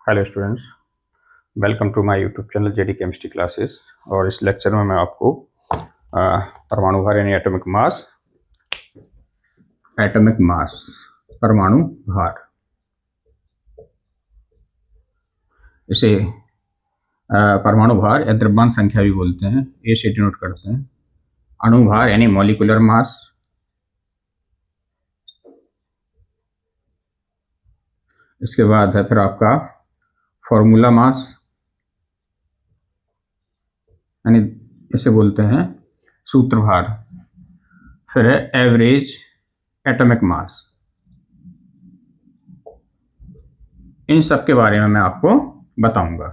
Hello students, welcome to my YouTube channel JD chemistry classes. और इस lecture में मैं आपको परमाणु भार यानी एटॉमिक मास परमाणु भार, इसे परमाणु भार या द्रव्यमान संख्या भी बोलते हैं, ए से डिनोट करते हैं। अणु भार यानी मॉलिक्यूलर मास, इसके बाद है फिर आपका फॉर्मूला मास यानी इसे बोलते हैं सूत्र भार। फिर है एवरेज एटॉमिक मास। इन सब के बारे में मैं आपको बताऊंगा,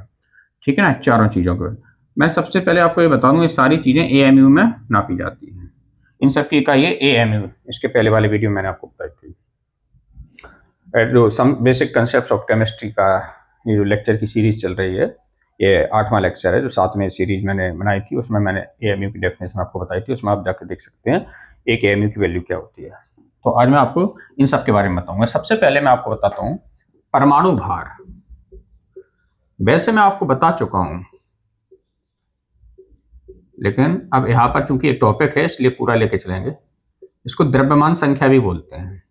ठीक है ना, चारों चीज़ों को। मैं सबसे पहले आपको ये बता दूं, ये सारी चीज़ें एएमयू में नापी जाती हैं। इन सब की इकाई है एएमयू। इसके पहले वाले वीडियो मैंने आपको बताई थी। जो some basic concepts of chemistry का ये जो लेक्चर की सीरीज चल रही है, ये 8वां लेक्चर है जो 7वें सीरीज मैंने बनाई थी। उसमें मैंने एएमयू की डेफिनेशन आपको बताई थी। उसमें आप जाकर देख सकते हैं एक एएमयू की वैल्यू क्या होती है। तो आज मैं आपको इन सब के बारे में बताऊंगा। सबसे पहले मैं आपको बताता हूँ परमाणु भार। वैसे मैं आपको बता चुका हूं, लेकिन अब यहां पर चूंकि ये टॉपिक है इसलिए पूरा लेके चलेंगे। इसको द्रव्यमान संख्या भी बोलते हैं,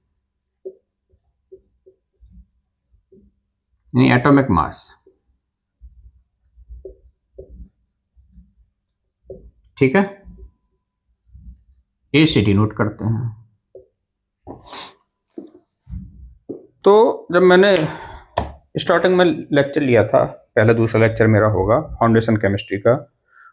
यानी एटॉमिक मास, ठीक है। ए से डिनोट करते हैं। तो जब मैंने स्टार्टिंग में लेक्चर लिया था, पहला दूसरा लेक्चर मेरा होगा फाउंडेशन केमिस्ट्री का,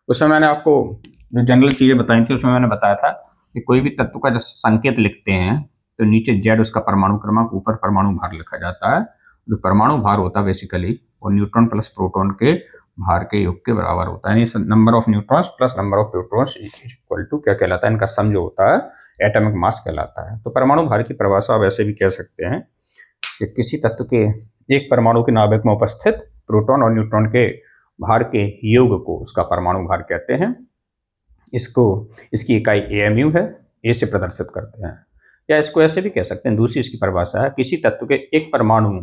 उसमें मैंने आपको जो जनरल चीज़ें बताई थी उसमें मैंने बताया था कि कोई भी तत्व का जब संकेत लिखते हैं तो नीचे जेड उसका परमाणु क्रमांक, ऊपर परमाणु भार लिखा जाता है। जो परमाणु भार होता है बेसिकली वो न्यूट्रॉन प्लस प्रोटॉन के भार के योग के बराबर होता है, यानी number of neutrons plus number of protons equal to क्या कहलाता है, इनका सम जो होता है एटॉमिक मास कहलाता है। तो परमाणु भार की परिभाषा आप ऐसे भी कह सकते हैं कि किसी तत्व के एक परमाणु के नाभिक में उपस्थित प्रोटॉन और न्यूट्रॉन के भार के योग को उसका परमाणु भार कहते हैं। इसकी इकाई एएमयू है, ए से प्रदर्शित करते हैं। या इसको ऐसे भी कह सकते हैं, दूसरी इसकी परिभाषा है किसी तत्व के एक परमाणु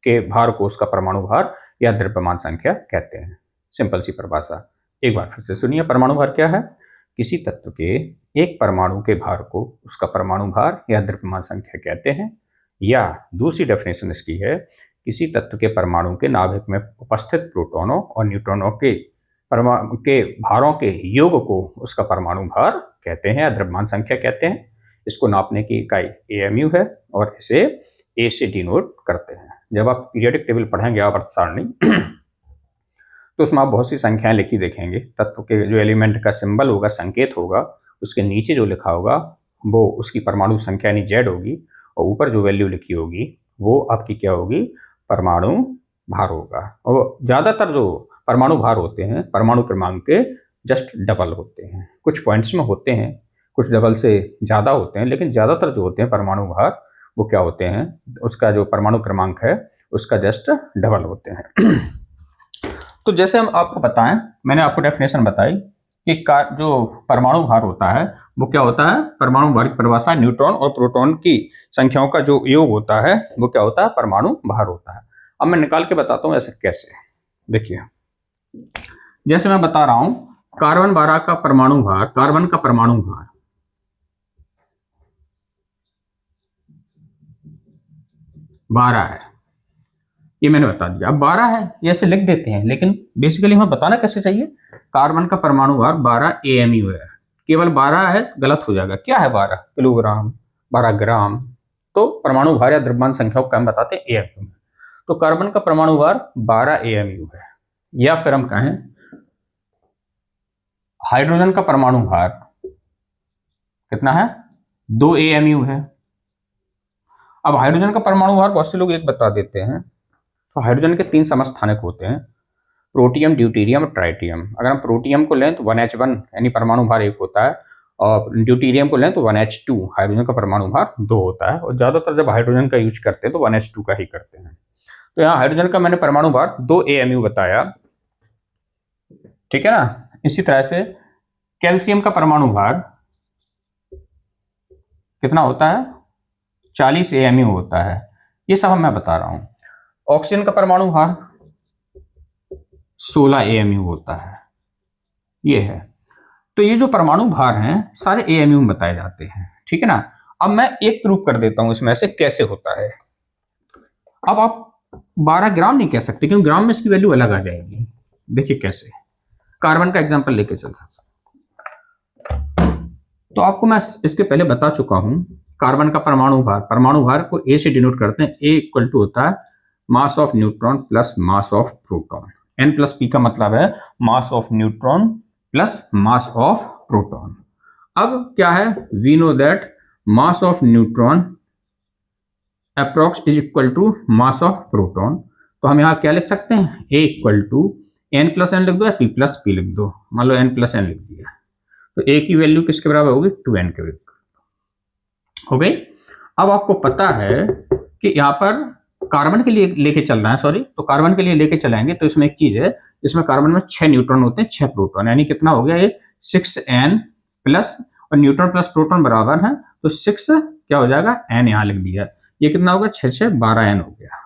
के भार को उसका परमाणु भार या द्रव्यमान संख्या कहते हैं। सिंपल सी परिभाषा एक बार फिर से सुनिए। परमाणु भार क्या है? किसी तत्व के एक परमाणु के भार को उसका परमाणु भार या द्रव्यमान संख्या कहते हैं। या दूसरी डेफिनेशन इसकी है, किसी तत्व के परमाणु के नाभिक में उपस्थित प्रोटॉनों और न्यूट्रॉनों के भारों के योग को उसका परमाणु भार कहते हैं या द्रव्यमान संख्या कहते हैं। इसको नापने की इकाई एएमयू है और इसे ए से डिनोट करते हैं। जब आप पीरियोडिक टेबल पढ़ेंगे आवर्त सारणी तो उसमें आप बहुत सी संख्याएं लिखी देखेंगे। तत्व के जो एलिमेंट का सिंबल होगा, संकेत होगा, उसके नीचे जो लिखा होगा वो उसकी परमाणु संख्या यानी जेड होगी, और ऊपर जो वैल्यू लिखी होगी वो आपकी क्या होगी, परमाणु भार होगा। और ज़्यादातर जो परमाणु भार होते हैं परमाणु क्रमांक के जस्ट डबल होते हैं। कुछ पॉइंट्स में होते हैं, कुछ डबल से ज़्यादा होते हैं, लेकिन ज़्यादातर जो होते हैं परमाणु भार वो क्या होते हैं, उसका जो परमाणु क्रमांक है उसका जस्ट डबल होते हैं। तो जैसे हम आपको बताएं, मैंने आपको डेफिनेशन बताई कि जो परमाणु भार होता है वो क्या होता है। परमाणु भार की परिभाषा न्यूट्रॉन और प्रोटॉन की संख्याओं का जो योग होता है वो क्या होता है, परमाणु भार होता है। अब मैं निकाल के बताता हूँ ऐसे कैसे। देखिए, जैसे मैं बता रहा हूं कार्बन 12 का परमाणु भार, कार्बन का परमाणु भार 12 है, ये मैंने बता दिया। अब 12 है ये ऐसे लिख देते हैं, लेकिन बेसिकली हमें बताना कैसे चाहिए। कार्बन का परमाणु भार 12 एएमयू है। केवल 12 है गलत हो जाएगा। क्या है 12 किलोग्राम, 12 ग्राम। तो परमाणु भार या द्रव्यमान संख्या को हम बताते हैं एएमयू में। तो कार्बन का परमाणु भार 12 एएमयू है। या फिर हम कहें हाइड्रोजन का परमाणु भार कितना है, 2 एएमयू है। अब हाइड्रोजन का परमाणु भार बहुत से लोग एक बता देते हैं। तो हाइड्रोजन के 3 समस्थानिक होते हैं, प्रोटियम, ड्यूटेरियम और ट्राइटियम। अगर हम प्रोटियम को लें तो 1H1 यानी परमाणु भार 1 होता है, और ड्यूटेरियम को लें तो 1H2 हाइड्रोजन का परमाणु भार 2 होता है। और ज़्यादातर जब हाइड्रोजन का यूज करते हैं तो 1H2 का ही करते हैं। तो यहाँ हाइड्रोजन का मैंने परमाणु भार 2 एएमयू बताया, ठीक है ना। इसी तरह से कैल्शियम का परमाणु भार कितना होता है, 40 एएमयू होता है। ये सब मैं बता रहा हूँ। ऑक्सीजन का परमाणु भार 16 AMU होता है, ये है। तो ये जो परमाणु भार हैं सारे AMU में बताए जाते हैं, ठीक है ना। अब मैं एक प्रूफ कर देता हूं इसमें से कैसे होता है। अब आप 12 ग्राम नहीं कह सकते क्योंकि ग्राम में इसकी वैल्यू अलग आ जाएगी। देखिए कैसे, कार्बन का एग्जांपल लेके चलता। तो आपको मैं इसके पहले बता चुका हूं, कार्बन का परमाणु भार को A से डिनोट करते हैं। A इक्वल टू होता है mass of neutron plus mass of proton. N plus P का मतलब है mass of neutron plus mass of proton. अब क्या है, we know that mass of neutron approx is equal to mass of proton. तो हम यहाँ क्या लिख सकते हैं, A equal to N plus n लिख दो या P प्लस P लिख दो। मान लो N प्लस एन लिख दिया तो A की वैल्यू किसके बराबर होगी, 2N के बराबर हो गई। अब आपको पता है कि यहाँ पर कार्बन के लिए लेके चल रहा है, सॉरी, तो कार्बन के लिए लेके चलाएंगे तो इसमें एक चीज है, इसमें कार्बन में 6 न्यूट्रॉन होते हैं, 6 प्रोटॉन, यानी कितना हो गया ये 6N प्लस, और न्यूट्रॉन प्लस प्रोटॉन बराबर है तो 6 क्या हो जाएगा, N यहाँ लिख दिया। ये कितना होगा, 6 6 12N हो गया।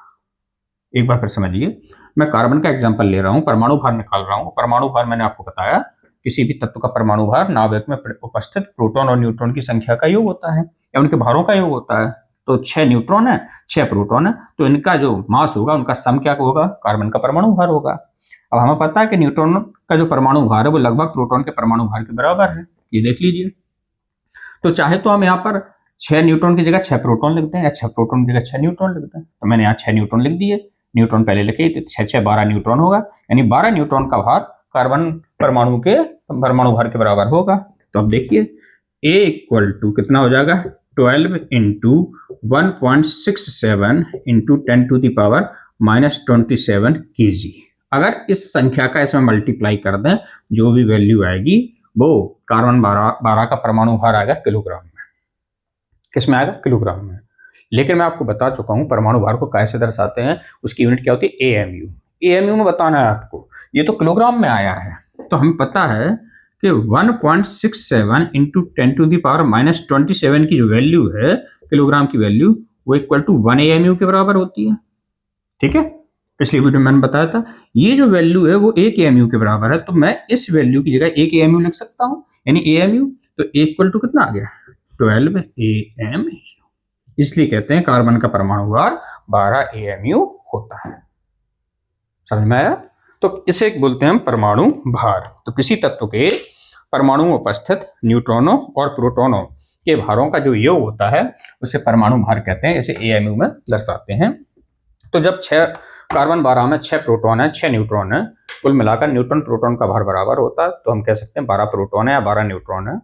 एक बार फिर समझिए, मैं कार्बन का एग्जाम्पल ले रहा हूँ, परमाणु भार निकाल रहा हूँ। परमाणु भार मैंने आपको बताया किसी भी तत्व का परमाणु भार नाभिक में उपस्थित प्रोटॉन और न्यूट्रॉन की संख्या का योग होता है या उनके भारों का योग होता है। तो 6 न्यूट्रॉन है, 6 प्रोटॉन है, तो इनका जो मास होगा उनका सम क्या होगा, कार्बन का परमाणु भार होगा। अब हमें पता है कि न्यूट्रॉन का जो परमाणु भार है वो लगभग प्रोटॉन के परमाणु भार के बराबर है, ये देख लीजिए। तो चाहे तो हम यहाँ पर 6 न्यूट्रॉन की जगह 6 प्रोटॉन लिख दें या 6 प्रोटॉन की जगह 6 न्यूट्रॉन लिख दें। तो मैंने यहाँ 6 न्यूट्रॉन लिख दिए, न्यूट्रॉन पहले लिखे तो 6 6 12 न्यूट्रॉन होगा, यानी 12 न्यूट्रॉन का भार कार्बन परमाणु के परमाणु भार के बराबर होगा। तो अब देखिए A इक्वल टू कितना हो जाएगा, 12 into 1.67 into 10 to the power -27 kg। अगर इस संख्या का इसमें मल्टीप्लाई कर दें, जो भी वैल्यू आएगी वो कार्बन 12 का परमाणु भार आएगा किलोग्राम में। किसमें आएगा, किलोग्राम में। लेकिन मैं आपको बता चुका हूं परमाणु भार को कैसे दर्शाते हैं, उसकी यूनिट क्या होती है, AMU। AMU में बताना है आपको, ये तो किलोग्राम में आया है। तो हमें पता है कि 1.67 इंटू 10 टू द पावर -27 की जो वैल्यू है, किलोग्राम की वैल्यू, वो इक्वल टू 1 AMU के बराबर होती है, ठीक है। पिछली वीडियो में मैंने बताया था ये जो वैल्यू है वो 1 AMU के बराबर है, तो मैं इस वैल्यू की जगह 1 AMU लिख सकता हूं, यानी AMU। तो A इक्वल टू कितना आ गया, 12 AMU। इसलिए कहते हैं कार्बन का परमाणु भार 12 AMU होता है। समझ में आया। तो इसे बोलते हैं हम परमाणु भार। तो किसी तत्व के परमाणु में उपस्थित न्यूट्रॉनों और प्रोटॉनों के भारों का जो योग होता है उसे परमाणु भार कहते हैं, इसे AMU में दर्शाते हैं। तो जब 6 कार्बन 12 में 6 प्रोटॉन है, 6 न्यूट्रॉन है, कुल मिलाकर न्यूट्रॉन प्रोटॉन का भार बराबर होता है, तो हम कह सकते हैं 12 प्रोटॉन है या 12 न्यूट्रॉन है।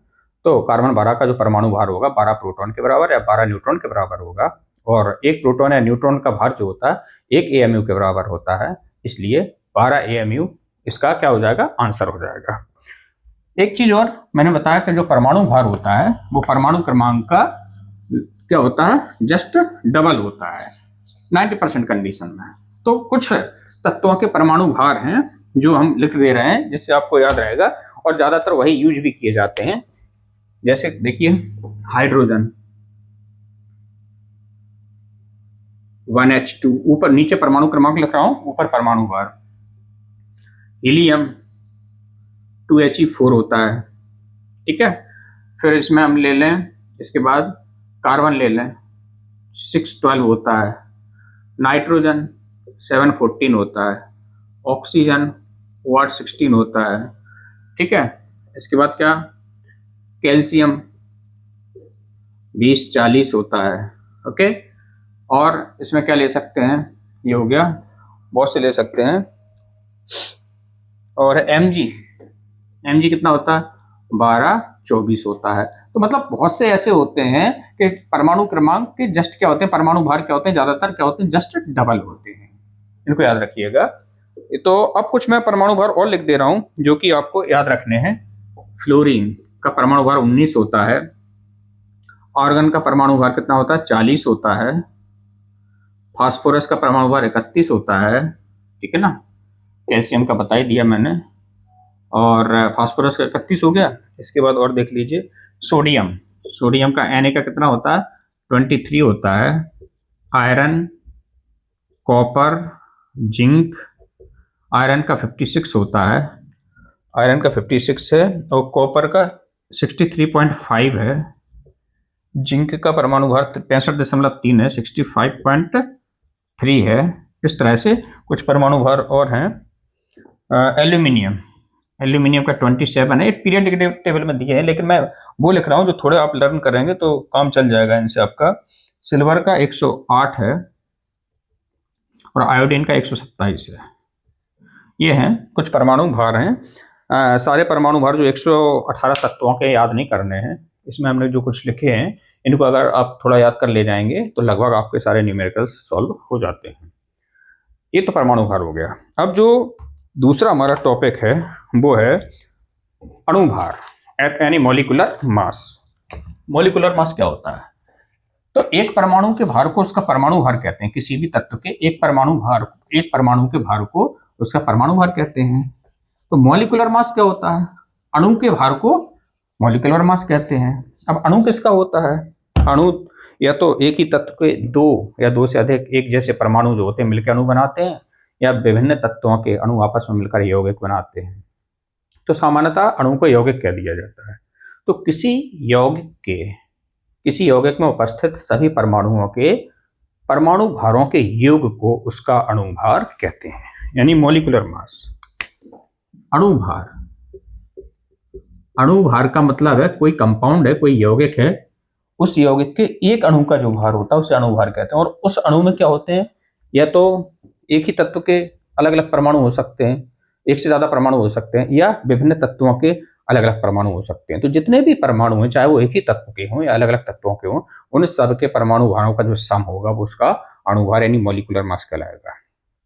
तो कार्बन 12 का जो परमाणु भार होगा 12 प्रोटॉन के बराबर या 12 न्यूट्रॉन के बराबर होगा, और एक प्रोटॉन या न्यूट्रॉन का भार जो होता है 1 AMU के बराबर होता है, इसलिए 12 AMU इसका क्या हो जाएगा, आंसर हो जाएगा। एक चीज और मैंने बताया कि जो परमाणु भार होता है वो परमाणु क्रमांक का क्या होता है, जस्ट डबल होता है 90% कंडीशन में। तो कुछ तत्वों के परमाणु भार हैं जो हम लिख दे रहे हैं जिससे आपको याद रहेगा, और ज्यादातर वही यूज भी किए जाते हैं। जैसे देखिए हाइड्रोजन 1H2, ऊपर नीचे परमाणु क्रमांक लिख रहा हूं, ऊपर परमाणु भार। हीलियम 2He4 होता है, ठीक है। फिर इसमें हम ले लें, इसके बाद कार्बन ले लें 612 होता है, नाइट्रोजन 714 होता है, ऑक्सीजन 16 होता है, ठीक है। इसके बाद क्या, कैल्शियम 2040 होता है, ओके। और इसमें क्या ले सकते हैं, ये हो गया, बहुत से ले सकते हैं। और Mg कितना होता है, 1224 होता है। तो मतलब बहुत से ऐसे होते हैं कि परमाणु क्रमांक के जस्ट क्या होते हैं, परमाणु भार क्या होते हैं, ज्यादातर क्या होते हैं, जस्ट डबल होते हैं। इनको याद रखिएगा। तो अब कुछ मैं परमाणु भार और लिख दे रहा हूं जो कि आपको याद रखने हैं। फ्लोरीन का परमाणु भार 19 होता है, आर्गन का परमाणु भार कितना होता है, 40 होता है, फास्फोरस का परमाणु भार 31 होता है, ठीक है ना। कैल्शियम का बता ही दिया मैंने, और फास्फोरस का 31 हो गया। इसके बाद और देख लीजिए, सोडियम का Na का कितना होता है, 23 होता है, आयरन कॉपर, जिंक, आयरन का 56 होता है, आयरन का 56 है और कॉपर का 63.5 है, जिंक का परमाणु भार 65.3 है, 65.3 है। इस तरह से कुछ परमाणु भार और हैं। एल्यूमिनियम, एल्यूमिनियम का 27 है। पीरियडिक टेबल में दिए हैं लेकिन मैं वो लिख रहा हूँ जो थोड़े आप लर्न करेंगे तो काम चल जाएगा इनसे आपका। सिल्वर का 108 है और आयोडीन का 127 है। ये हैं कुछ परमाणु भार हैं। सारे परमाणु भार जो 118 तत्वों के याद नहीं करने हैं, इसमें हमने जो कुछ लिखे हैं इनको अगर आप थोड़ा याद कर ले जाएंगे तो लगभग आपके सारे न्यूमेरिकल्स सॉल्व हो जाते हैं। ये तो परमाणु भार हो गया। अब जो दूसरा हमारा टॉपिक है वो है अणु भार, यानी मॉलिक्यूलर मास। मॉलिक्यूलर मास क्या होता है? तो एक परमाणु के भार को उसका परमाणु भार कहते हैं। किसी भी तत्व के एक परमाणु के भार को उसका परमाणु भार कहते हैं। तो मॉलिक्यूलर मास क्या होता है? अणु के भार को मॉलिक्यूलर मास कहते हैं। अब अणु किसका होता है? अणु या तो एक ही तत्व के दो या दो से अधिक एक जैसे परमाणु जो होते हैं मिलकर अणु बनाते हैं, या विभिन्न तत्वों के अणु आपस में मिलकर यौगिक बनाते हैं। तो सामान्यतः अणु को यौगिक कह दिया जाता है। तो किसी यौगिक में उपस्थित सभी परमाणुओं के परमाणु भारों के योग को उसका अणु भार कहते हैं, यानी मॉलिक्यूलर मास। अणु भार का मतलब है कोई कंपाउंड है, कोई यौगिक है, उस यौगिक के एक अणु का जो भार होता है उसे अणु भार कहते हैं। और उस अणु में क्या होते हैं? या तो एक ही तत्व के अलग अलग परमाणु हो सकते हैं, एक से ज्यादा परमाणु हो सकते हैं, या विभिन्न तत्वों के अलग अलग परमाणु हो सकते हैं। तो जितने भी परमाणु हैं, चाहे वो एक ही तत्व के हों या अलग अलग तत्वों के हों, उन सब के परमाणु भारों का जो सम होगा वो उसका अणु भार यानी मॉलिक्यूलर मास कहलाएगा।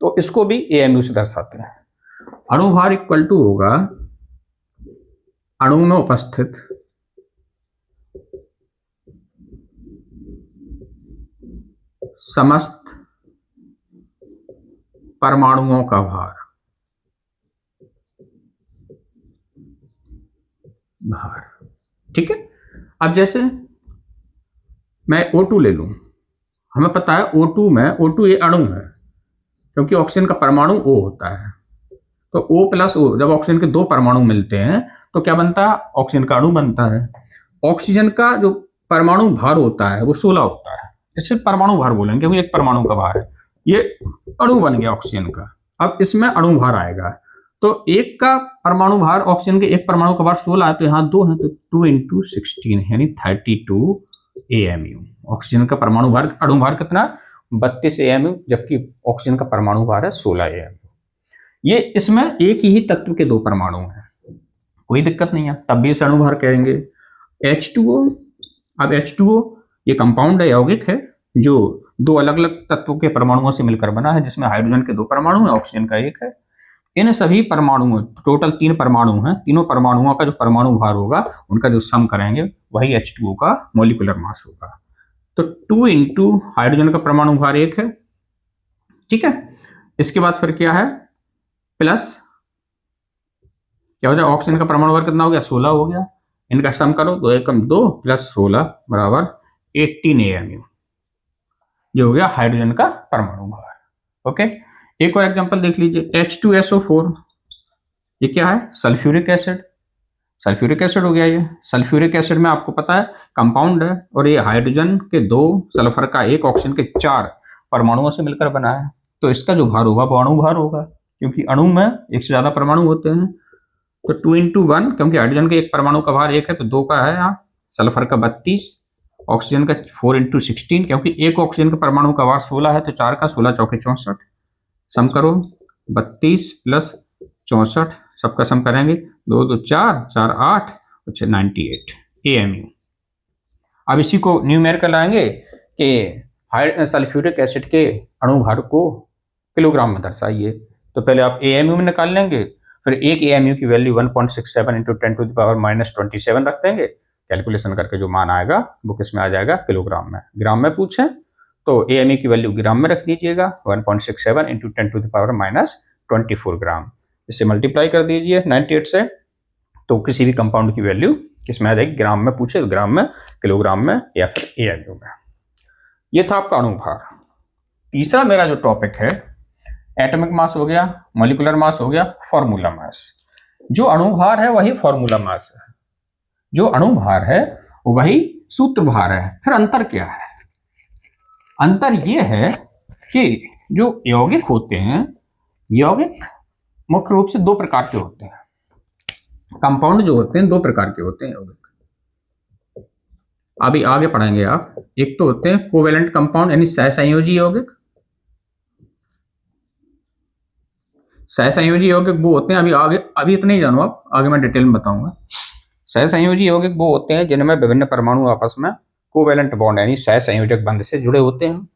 तो इसको भी एएमयू से दर्शाते हैं। अणु भार इक्वल टू होगा अणु में उपस्थित समस्त परमाणुओं का भार। ठीक है। अब जैसे मैं O2 ले लूं, हमें पता है O2 ये अणु है क्योंकि ऑक्सीजन का परमाणु O होता है। तो O प्लस O जब ऑक्सीजन के दो परमाणु मिलते हैं तो क्या बनता है? ऑक्सीजन का अणु बनता है। ऑक्सीजन का जो परमाणु भार होता है वो 16 होता है। इसे परमाणु भार बोलेंगे क्योंकि एक परमाणु का भार है। ये अणु बन गया ऑक्सीजन का। अब इसमें अणु भार आएगा तो एक का परमाणु भार, ऑक्सीजन के एक परमाणु का भार 16 है तो यहाँ 2 है तो 2 × 16 यानी 32 AMU। ऑक्सीजन का परमाणु भार, अणु भार कितना? 32 AMU, जबकि ऑक्सीजन का परमाणु भार है 16 AMU। ये इसमें एक ही तत्व के दो परमाणु हैं, कोई दिक्कत नहीं है, तब भी इसे अणु भार कहेंगे। H2O, अब H2O ये कंपाउंड है, यौगिक है, जो दो अलग अलग तत्वों के परमाणुओं से मिलकर बना है, जिसमें हाइड्रोजन के दो परमाणु हैं, ऑक्सीजन का एक है। इन सभी परमाणुओं, टोटल 3 परमाणु हैं, तीनों परमाणुओं का जो परमाणु भार होगा उनका जो सम करेंगे वही H2O का मॉलिक्यूलर मास होगा। तो 2 × हाइड्रोजन का परमाणु भार 1 है। ठीक है। इसके बाद फिर क्या है? प्लस क्या हो जाए? ऑक्सीजन का परमाणु भार कितना हो गया? 16 हो गया। इनका सम करो, 2 × 2 + 16 बराबर 18 AMU, जो हो गया हाइड्रोजन का परमाणु भार। ओके। एक और एग्जांपल देख लीजिए, H2SO4, ये क्या है? Sulphuric acid. सल्फ्यूरिक एसिड हो गया ये। सल्फ्यूरिक एसिड में आपको पता है कंपाउंड है और ये हाइड्रोजन के 2, सल्फर का 1, ऑक्सीजन के 4 परमाणुओं से मिलकर बना है। तो इसका जो भार होगा वो अणु भार होगा, क्योंकि अणु में एक से ज्यादा परमाणु होते हैं। तो 2 × 1, क्योंकि हाइड्रोजन के एक परमाणु का भार 1 है तो 2 का है यहाँ, सल्फर का 32, ऑक्सीजन का 4 × 16, क्योंकि एक ऑक्सीजन के परमाणु का भार 16 है तो 4 का, 16 × 4 = 64। सम करो, 32 + 64, सबका सम करेंगे, 2 × 2 = 4, 4 × 8 = 98 AMU। अब इसी को न्यूमेरिकल लाएंगे कि सल्फ्यूरिक एसिड के अणु भार को किलोग्राम में दर्शाइए। तो पहले आप AMU में निकाल लेंगे, फिर एक AMU की वैल्यू 1.67 × 10⁻⁻27 रख देंगे। कैलकुलेशन करके जो मान आएगा वो किस में आ जाएगा? किलोग्राम में। ग्राम में पूछें तो AMU की वैल्यू ग्राम में रख दीजिएगा, 1.67 × 10⁻24 ग्राम। इससे मल्टीप्लाई कर दीजिए 98 से, तो किसी भी कंपाउंड की वैल्यू किस में आ जाएगी? ग्राम में पूछे तो ग्राम में, किलोग्राम में, या फिर AMU में। ये था आपका अणु भार। तीसरा मेरा जो टॉपिक है, एटॉमिक मास हो गया, मॉलिक्यूलर मास हो गया, फॉर्मूला मास। जो अणुभार है वही फॉर्मूला मास है, जो अणुभार है वही सूत्रभार है। फिर अंतर क्या है? अंतर यह है कि जो यौगिक होते हैं, यौगिक मुख्य रूप से दो प्रकार के होते हैं। कंपाउंड जो होते हैं दो प्रकार के होते हैं यौगिक, अभी आगे पढ़ेंगे आप। एक तो होते हैं कोवेलेंट कंपाउंड यानी सहसंयोजी यौगिक। सहसंयोजी यौगिक वो होते हैं, अभी इतने ही जानो आप, आगे मैं डिटेल में बताऊंगा। सहसंयोजी यौगिक वो होते हैं जिनमें विभिन्न परमाणु आपस में कोवेलेंट बॉन्ड यानी सहसंयोजक बंध से जुड़े होते हैं।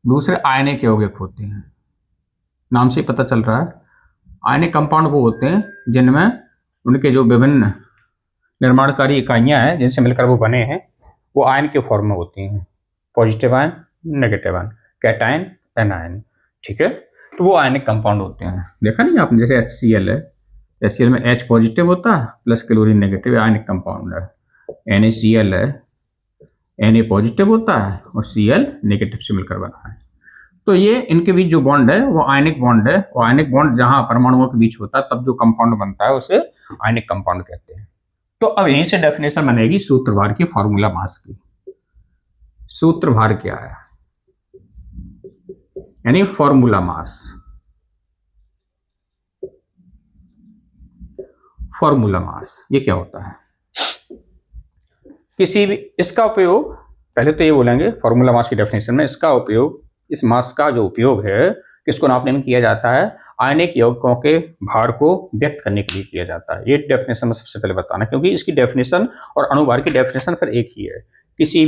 दूसरे आयनिक यौगिक होते हैं, नाम से पता चल रहा है। आयनिक कंपाउंड वो होते हैं जिनमें उनके जो विभिन्न निर्माणकारी इकाइयां हैं जिनसे मिलकर वो बने हैं, वो आयन के फॉर्म में होती हैं। Positive ion, negative ion, cation, anion. ठीक है, तो वो आयनिक कंपाउंड होते हैं। देखा नहीं आपने, जैसे HCl है, HCl में H पॉजिटिव होता है plus chlorine negative, ionic compound है। NaCl है, Na पॉजिटिव होता है और Cl नेगेटिव से मिलकर बना है। तो ये इनके बीच जो बॉन्ड है वो आयनिक बॉन्ड है, और आयनिक बॉन्ड जहां परमाणुओं के बीच होता है तब जो कंपाउंड बनता है उसे आयनिक कंपाउंड कहते हैं। तो अब यहीं से डेफिनेशन बनेगी सूत्रभार की, फॉर्मूला मास की। सूत्रभार क्या है? यानी फॉर्मूला मास। फॉर्मूला मास ये क्या होता है? किसी भी इसका उपयोग, पहले तो ये बोलेंगे फॉर्मूला मास की डेफिनेशन में, इसका उपयोग, इस मास का जो उपयोग है किसको नापने में किया जाता है? आयनिक यौगिकों के भार को व्यक्त करने के लिए किया जाता है। ये डेफिनेशन में सबसे पहले बताना, क्योंकि इसकी डेफिनेशन और अणुभार की डेफिनेशन फिर एक ही है। किसी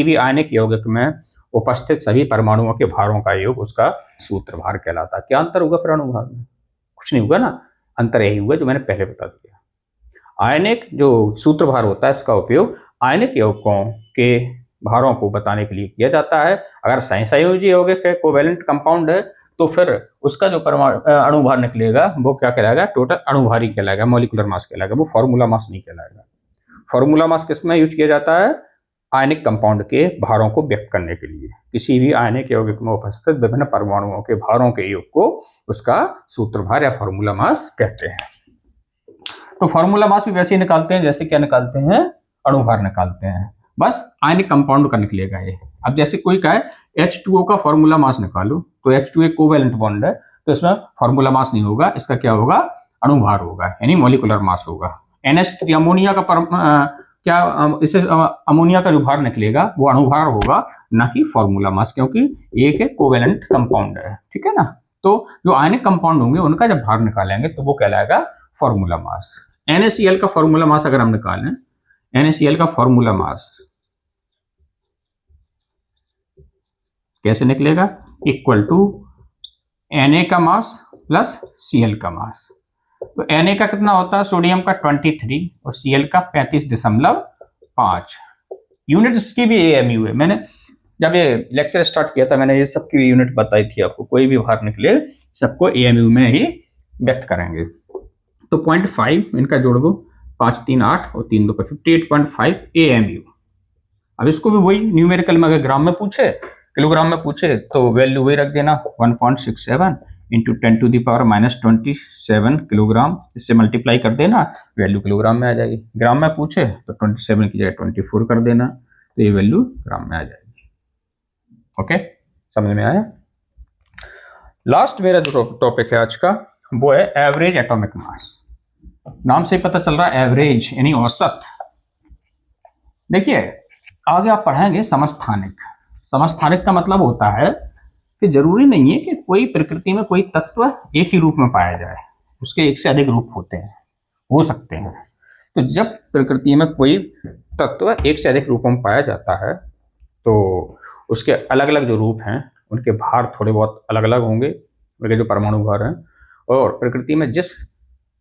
भी आयनिक यौगिक में उपस्थित सभी परमाणुओं के भारों का योग उसका सूत्रभार कहलाता है। क्या अंतर होगा फिर अणुभार में? कुछ नहीं होगा ना, अंतर यही हुआ जो मैंने पहले बता दिया। आयनिक जो सूत्रभार होता है इसका उपयोग आयनिक यौगिकों के भारों को बताने के लिए किया जाता है। अगर सहसंयोजी यौगिक है, कोवेलेंट कंपाउंड है, तो फिर उसका जो अणुभार निकलेगा वो क्या कहलाएगा? टोटल अणुभार ही कहलाएगा, मॉलिक्यूलर मास कहलाएगा, वो फॉर्मूला मास नहीं कहलाएगा। फॉर्मूला मास किसमें यूज किया जाता है? आयनिक कंपाउंड के भारों को व्यक्त करने के लिए। किसी भी आयनिक यौगिक में उपस्थित विभिन्न परमाणुओं के भारों के योग को उसका सूत्रभार या फॉर्मूला मास कहते हैं। तो फॉर्मूला मास भी वैसे ही निकालते हैं जैसे क्या निकालते हैं? अणुभार निकालते हैं, बस आयनिक कंपाउंड का निकलेगा ये। अब जैसे कोई कहे H2O का फॉर्मूला मास निकालो, तो H2 एक कोवेलेंट बॉन्ड है, तो इसमें फॉर्मूला मास नहीं होगा, इसका क्या होगा? अणुभार होगा, यानी मॉलिक्यूलर मास होगा। NH3 अमोनिया का इसे अमोनिया का जो भार निकलेगा वो अणुभार होगा, ना कि फॉर्मूला मास, क्योंकि एक कोवेलेंट कंपाउंड है। ठीक है ना? तो जो आयनिक कंपाउंड होंगे उनका जब भार निकालेंगे तो वो कहलाएगा फॉर्मूला मास। NaCl का फॉर्मूला मास अगर हम निकालें, NaCl का फॉर्मूला मास कैसे निकलेगा? इक्वल टू Na का मास प्लस Cl का मास। तो Na का कितना होता है? सोडियम का 23 और Cl का 35.5। यूनिट्स की भी AMU है। मैंने जब ये लेक्चर स्टार्ट किया था मैंने ये सबकी यूनिट बताई थी आपको, कोई भी भार निकले सबको AMU में ही व्यक्त करेंगे। तो 0.5 इनका जोड़ दो, 5 3 8 और 3 2 58.5 AMU। अब इसको भी वही न्यूमेरिकल में अगर ग्राम में पूछे, किलोग्राम में पूछे, तो वैल्यू वही रख देना, 1.67 इंटू 10⁻⁻27 किलोग्राम। इससे मल्टीप्लाई कर देना, वैल्यू किलोग्राम में आ जाएगी। ग्राम में पूछे तो 27 की जगह 24 कर देना, तो ये वैल्यू ग्राम में आ जाएगी। ओके, समझ में आया? लास्ट मेरा जो टॉपिक है आज का वो है एवरेज एटॉमिक मास। नाम से पता चल रहा है एवरेज यानी औसत। देखिए आगे आप पढ़ेंगे समस्थानिक। समस्थानिक का मतलब होता है कि जरूरी नहीं है कि कोई प्रकृति में कोई तत्व एक ही रूप में पाया जाए, उसके एक से अधिक रूप होते हैं, हो सकते हैं। तो जब प्रकृति में कोई तत्व एक से अधिक रूपों में पाया जाता है तो उसके अलग अलग जो रूप हैं उनके भार थोड़े बहुत अलग अलग होंगे, उनके जो परमाणु भार हैं, और प्रकृति में जिस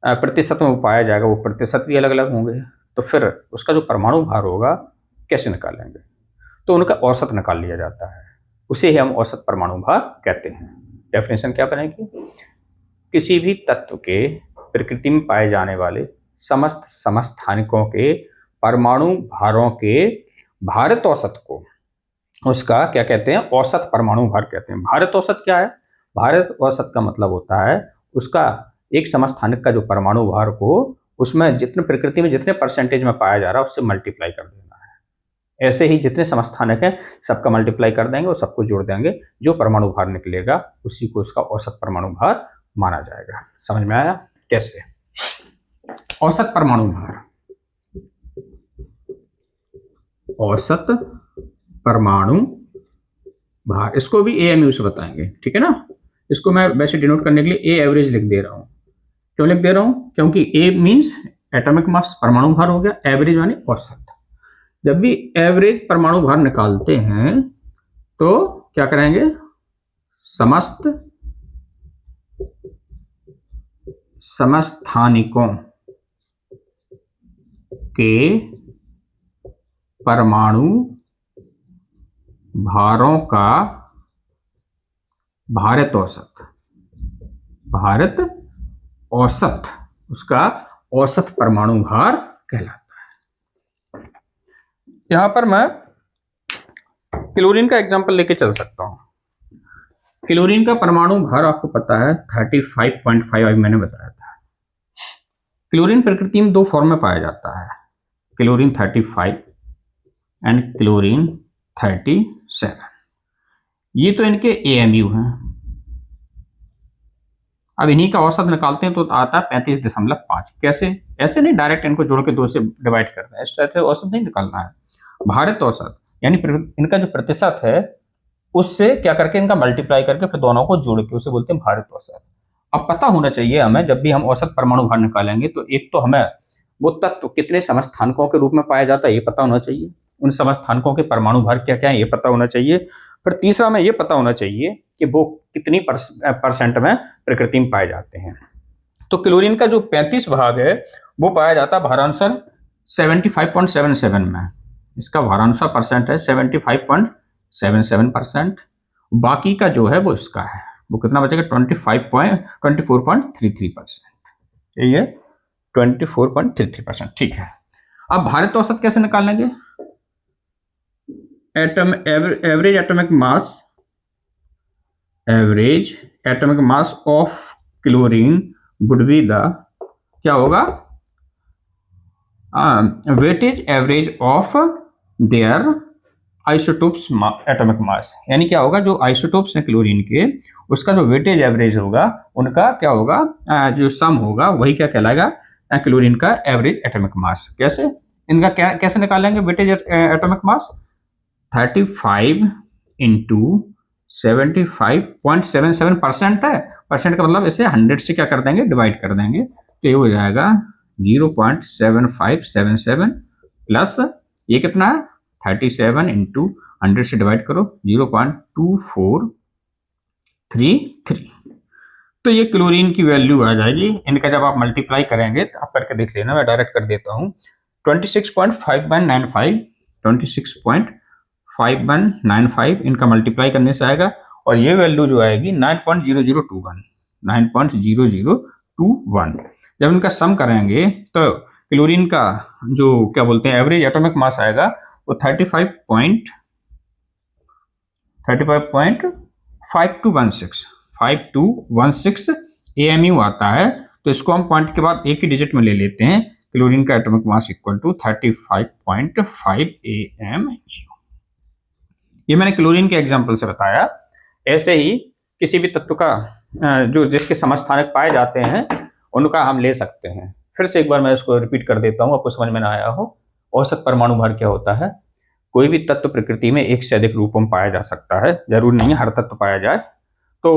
प्रतिशत में वो पाया जाएगा वो प्रतिशत भी अलग अलग होंगे। तो फिर उसका जो परमाणु भार होगा कैसे निकालेंगे? तो उनका औसत निकाल लिया जाता है, उसे ही हम औसत परमाणु भार कहते हैं। डेफिनेशन क्या बनेगी? किसी भी तत्व के प्रकृति में पाए जाने वाले समस्त समस्थानिकों के परमाणु भारों के भारित औसत को उसका क्या कहते हैं, औसत परमाणु भार कहते हैं। भारत औसत क्या है? भारत औसत का मतलब होता है उसका एक समस्थानिक का जो परमाणु भार को उसमें जितने प्रकृति में जितने परसेंटेज में पाया जा रहा है उससे मल्टीप्लाई कर देना है। ऐसे ही जितने समस्थानिक हैं सबका मल्टीप्लाई कर देंगे और सबको जोड़ देंगे, जो परमाणु भार निकलेगा उसी को उसका औसत परमाणु भार माना जाएगा। समझ में आया कैसे? औसत परमाणु भार, औसत परमाणु भार, इसको भी एएमयू से बताएंगे, ठीक है ना। इसको मैं वैसे डिनोट करने के लिए ए एवरेज लिख दे रहा हूं। क्यों लिख दे रहा हूं? क्योंकि ए मींस एटॉमिक मास, परमाणु भार हो गया, एवरेज माने औसत। जब भी एवरेज परमाणु भार निकालते हैं तो क्या करेंगे, समस्त समस्थानिकों के परमाणु भारों का भारत औसत, भारत औसत, उसका औसत परमाणु भार कहलाता है। यहां पर मैं क्लोरीन का एग्जांपल लेके चल सकता हूं। क्लोरीन का परमाणु भार आपको पता है 35.5 मैंने बताया था। क्लोरीन प्रकृति में दो फॉर्म में पाया जाता है, क्लोरीन 35 एंड क्लोरीन 37। ये तो इनके एएमयू हैं। अब इन्हीं का औसत निकालते हैं तो आता है 35.5। कैसे? ऐसे नहीं डायरेक्ट इनको जोड़ के 2 से डिवाइड करना है, इस तरह से औसत नहीं निकालना है। भारत औसत यानी इनका जो प्रतिशत है उससे क्या करके इनका मल्टीप्लाई करके फिर दोनों को जोड़ के उसे बोलते हैं भारत औसत। अब पता होना चाहिए हमें, जब भी हम औसत परमाणु भार निकालेंगे तो एक तो हमें वो तत्व कितने समस्थानिकों के रूप में पाया जाता है ये पता होना चाहिए, उन समस्थानिकों के परमाणु भार क्या क्या है ये पता होना चाहिए। फिर तीसरा हमें ये पता होना चाहिए कि वो कितनी परसेंट में प्रकृति में पाए जाते हैं। तो क्लोरीन का जो 35 भाग है वो पाया जाता है भारांसर 75.77 में। इसका भारांसर परसेंट है 75.77%। बाकी का जो है वो इसका है, वो कितना बचेगा 24.33%। यही है 24.33%, ठीक है। अब भारत औसत कैसे निकालेंगे? Average atomic mass of chlorine would be the, क्या होगा, weightage average of their isotopes atomic mass. यानी क्या होगा, जो आइसोटोप्स हैं क्लोरीन के उसका जो वेटेज एवरेज होगा उनका क्या होगा, जो सम होगा वही क्या कहलाएगा, क्लोरीन का एवरेज एटॉमिक मास। कैसे इनका कैसे निकालेंगे वेटेज एटॉमिक मास? 35 इंटू 75.77% है, परसेंट का मतलब इसे 100 से क्या कर देंगे, डिवाइड कर देंगे, तो ये हो जाएगा 0.7577 प्लस ये कितना है 37 इंटू 100 से डिवाइड करो 0.2433। तो ये क्लोरीन की वैल्यू आ जाएगी। इनका जब आप मल्टीप्लाई करेंगे तो आप करके देख लेना, मैं डायरेक्ट कर देता हूँ। 26.5195 इनका मल्टीप्लाई करने से आएगा और ये वैल्यू जो आएगी 9.0021। जब इनका सम करेंगे तो क्लोरीन का जो क्या बोलते हैं एवरेज एटॉमिक मास आएगा वो 5216 एएमयू आता है। तो इसको हम पॉइंट के बाद एक ही डिजिट में ले लेते हैं, क्लोरीन का atomic mass equal to 35.5 AMU. ये मैंने क्लोरीन के एग्जांपल से बताया। ऐसे ही किसी भी तत्व का जो जिसके समस्थानिक पाए जाते हैं उनका हम ले सकते हैं। फिर से एक बार मैं इसको रिपीट कर देता हूँ, आपको समझ में ना आया हो। औसत परमाणु भार क्या होता है? कोई भी तत्व प्रकृति में एक से अधिक रूपों में पाया जा सकता है, जरूरी नहीं है हर तत्व पाया जाए। तो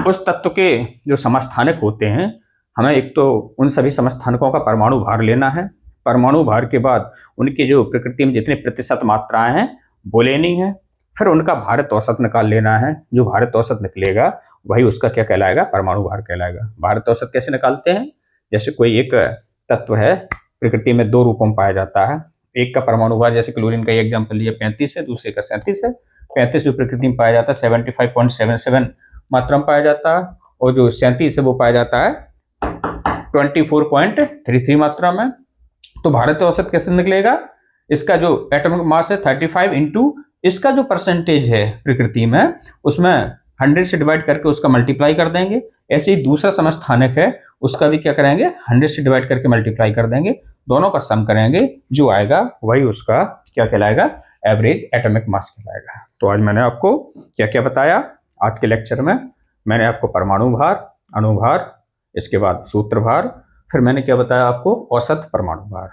उस तत्व के जो समस्थानिक होते हैं, हमें एक तो उन सभी समस्थानिकों का परमाणु भार लेना है। परमाणु भार के बाद उनके जो प्रकृति में जितने प्रतिशत मात्राएं हैं वो लेनी है। फिर उनका भारत औसत निकाल लेना है। जो भारत औसत निकलेगा वही उसका क्या कहलाएगा, परमाणु भार कहलाएगा। भारत औसत कैसे निकालते हैं? जैसे कोई एक तत्व है प्रकृति में 2 रूपों में पाया जाता है, एक का परमाणु भार जैसे क्लोरीन का एग्जाम्पल लिया 35 है, दूसरे का 37 है। 35 जो प्रकृति में पाया जाता है 75.77 मात्रा में पाया जाता है और जो 37 है वो पाया जाता है 24.33 मात्रा में। तो भारत औसत कैसे निकलेगा? इसका जो एटॉमिक मास है 35 इंटू इसका जो परसेंटेज है प्रकृति में, उसमें 100 से डिवाइड करके उसका मल्टीप्लाई कर देंगे। ऐसे ही दूसरा समस्थानिक है, उसका भी क्या करेंगे, 100 से डिवाइड करके मल्टीप्लाई कर देंगे। दोनों का सम करेंगे, जो आएगा वही उसका क्या कहलाएगा, एवरेज एटॉमिक मास कहलाएगा। तो आज मैंने आपको क्या क्या बताया आज के लेक्चर में। मैंने आपको परमाणु भार, अणु भार, इसके बाद सूत्र भार, फिर मैंने क्या बताया आपको, औसत परमाणु भार,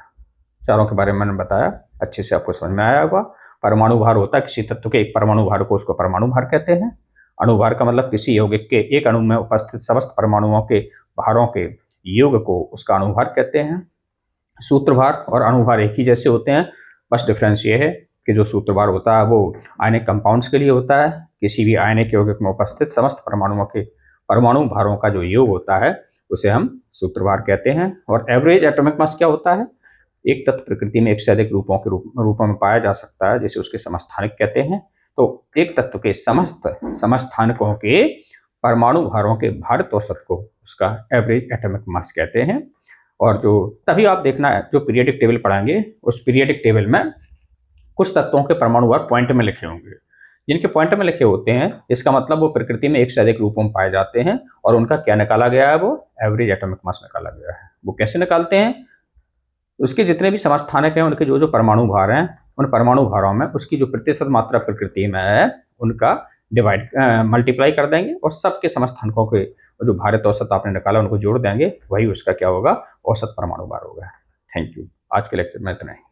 चारों के बारे में मैंने बताया। अच्छे से आपको समझ में आया होगा। परमाणु भार होता है किसी तत्व के एक परमाणु भार को, उसको परमाणु भार कहते हैं। अणु भार का मतलब किसी यौगिक के एक अणु में उपस्थित समस्त परमाणुओं के भारों के योग को उसका अणु भार कहते हैं। सूत्र भार और अणु भार एक ही जैसे होते हैं, बस डिफरेंस ये है कि जो सूत्र भार होता है वो आयनिक कंपाउंड्स के लिए होता है। किसी भी आयनिक यौगिक में उपस्थित समस्त परमाणुओं के परमाणु भारों का जो योग होता है उसे हम सूत्र भार कहते हैं। और एवरेज एटॉमिक मास क्या होता है, एक तत्व प्रकृति में एक से अधिक रूपों में पाया जा सकता है, जिसे उसके समस्थानिक कहते हैं। तो एक तत्व के समस्त समस्थानिकों के परमाणु भारों के भारित औसत को उसका एवरेज एटॉमिक मास कहते हैं। और जो तभी आप देखना है, जो पीरियोडिक टेबल पढ़ाएंगे उस पीरियोडिक टेबल में कुछ तत्वों के परमाणु भार पॉइंट में लिखे होंगे। जिनके पॉइंट में लिखे होते हैं, इसका मतलब वो प्रकृति में एक से अधिक रूपों में पाए जाते हैं और उनका क्या निकाला गया है, वो एवरेज एटॉमिक मास निकाला गया है। वो कैसे निकालते हैं, उसके जितने भी समस्थानिक हैं उनके जो जो परमाणु भार हैं, उन परमाणु भारों में उसकी जो प्रतिशत मात्रा प्रकृति में है उनका डिवाइड मल्टीप्लाई कर देंगे और सबके समस्थानिकों के जो भारित औसत आपने निकाला उनको जोड़ देंगे, वही उसका क्या होगा, औसत परमाणु भार होगा। Thank you. आज के लेक्चर में इतना ही।